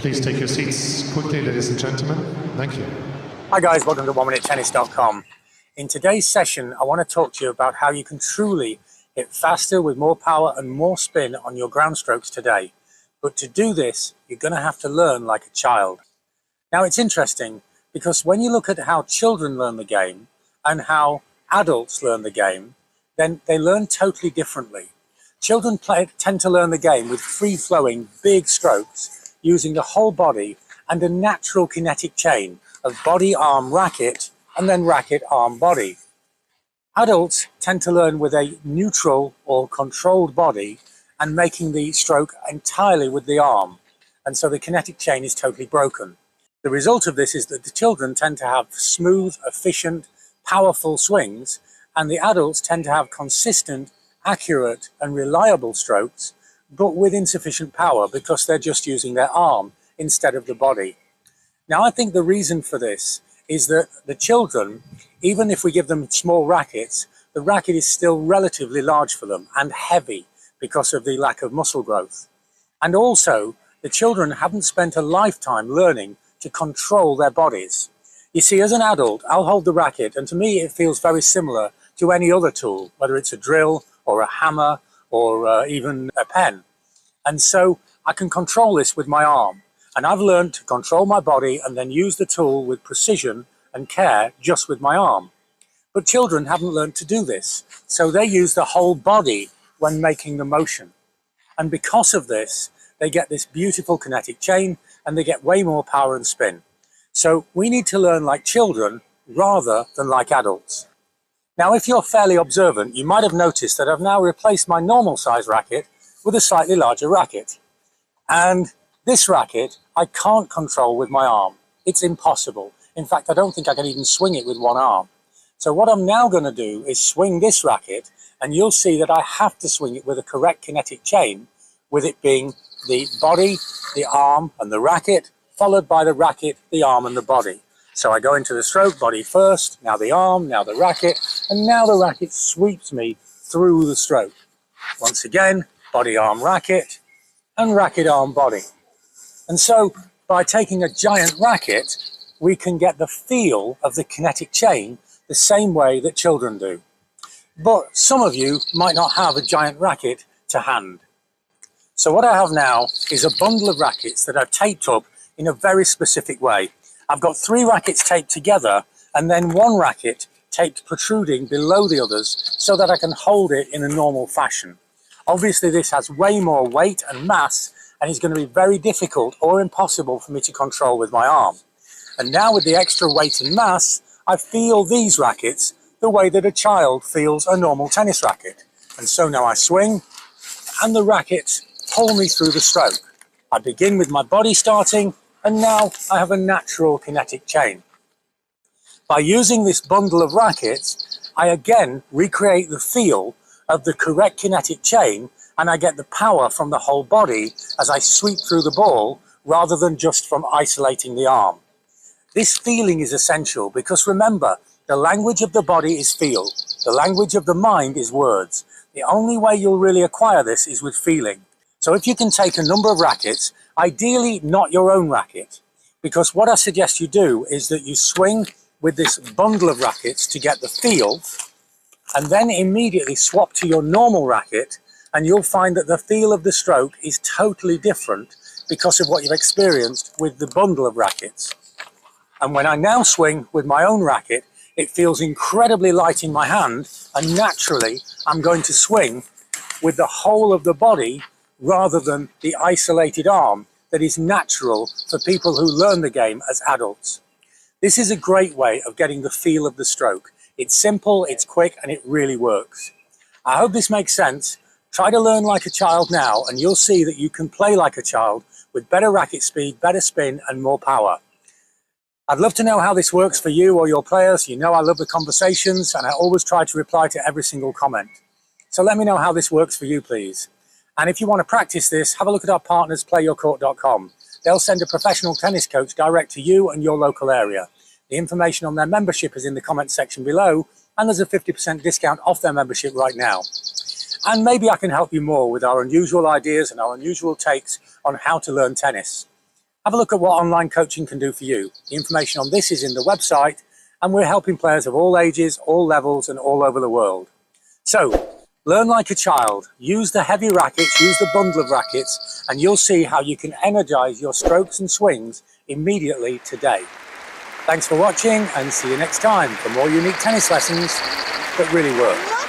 Please take your seats quickly, ladies and gentlemen. Thank you. Hi guys, welcome to 1minutetennis.com. In today's session, I want to talk to you about how you can truly hit faster with more power and more spin on your ground strokes today. But to do this, you're going to have to learn like a child. Now it's interesting because when you look at how children learn the game and how adults learn the game, then they learn totally differently. Children tend to learn the game with free-flowing, big strokes, using the whole body and a natural kinetic chain of body, arm, racket, and then racket, arm, body. Adults tend to learn with a neutral or controlled body and making the stroke entirely with the arm, and so the kinetic chain is totally broken. The result of this is that the children tend to have smooth, efficient, powerful swings, and the adults tend to have consistent, accurate, and reliable strokes, but with insufficient power because they're just using their arm instead of the body. Now, I think the reason for this is that the children, even if we give them small rackets, the racket is still relatively large for them and heavy because of the lack of muscle growth. And also, the children haven't spent a lifetime learning to control their bodies. You see, as an adult, I'll hold the racket, and to me it feels very similar to any other tool, whether it's a drill or a hammer or even a pen. And so I can control this with my arm. And I've learned to control my body and then use the tool with precision and care just with my arm. But children haven't learned to do this. So they use the whole body when making the motion. And because of this, they get this beautiful kinetic chain and they get way more power and spin. So we need to learn like children rather than like adults. Now, if you're fairly observant, you might have noticed that I've now replaced my normal size racket with a slightly larger racket. And this racket, I can't control with my arm. It's impossible. In fact, I don't think I can even swing it with one arm. So what I'm now going to do is swing this racket, and you'll see that I have to swing it with a correct kinetic chain, with it being the body, the arm, and the racket, followed by the racket, the arm, and the body. So I go into the stroke, body first, now the arm, now the racket, and now the racket sweeps me through the stroke. Once again, body, arm, racket, and racket, arm, body. And so by taking a giant racket, we can get the feel of the kinetic chain the same way that children do. But some of you might not have a giant racket to hand. So what I have now is a bundle of rackets that I've taped up in a very specific way. I've got 3 rackets taped together and then 1 racket taped protruding below the others so that I can hold it in a normal fashion. Obviously, this has way more weight and mass and is going to be very difficult or impossible for me to control with my arm. And now with the extra weight and mass, I feel these rackets the way that a child feels a normal tennis racket. And so now I swing and the rackets pull me through the stroke. I begin with my body starting, and now I have a natural kinetic chain. By using this bundle of rackets, I again recreate the feel of the correct kinetic chain, and I get the power from the whole body as I sweep through the ball rather than just from isolating the arm. This feeling is essential because remember, the language of the body is feel. The language of the mind is words. The only way you'll really acquire this is with feeling. So if you can take a number of rackets, ideally not your own racket, because what I suggest you do is that you swing with this bundle of rackets to get the feel, and then immediately swap to your normal racket, and you'll find that the feel of the stroke is totally different because of what you've experienced with the bundle of rackets. And when I now swing with my own racket, it feels incredibly light in my hand, and naturally I'm going to swing with the whole of the body rather than the isolated arm that is natural for people who learn the game as adults. This is a great way of getting the feel of the stroke. It's simple, it's quick, and it really works. I hope this makes sense. Try to learn like a child now, and you'll see that you can play like a child with better racket speed, better spin, and more power. I'd love to know how this works for you or your players. You know I love the conversations, and I always try to reply to every single comment. So let me know how this works for you, please. And if you want to practice this, have a look at our partners, playyourcourt.com. They'll send a professional tennis coach direct to you and your local area. The information on their membership is in the comment section below, and there's a 50% discount off their membership right now. And maybe I can help you more with our unusual ideas and our unusual takes on how to learn tennis. Have a look at what online coaching can do for you. The information on this is in the website, and we're helping players of all ages, all levels, and all over the world. So, learn like a child, use the heavy rackets, use the bundle of rackets, and you'll see how you can energize your strokes and swings immediately today. Thanks for watching, and see you next time for more unique tennis lessons that really work.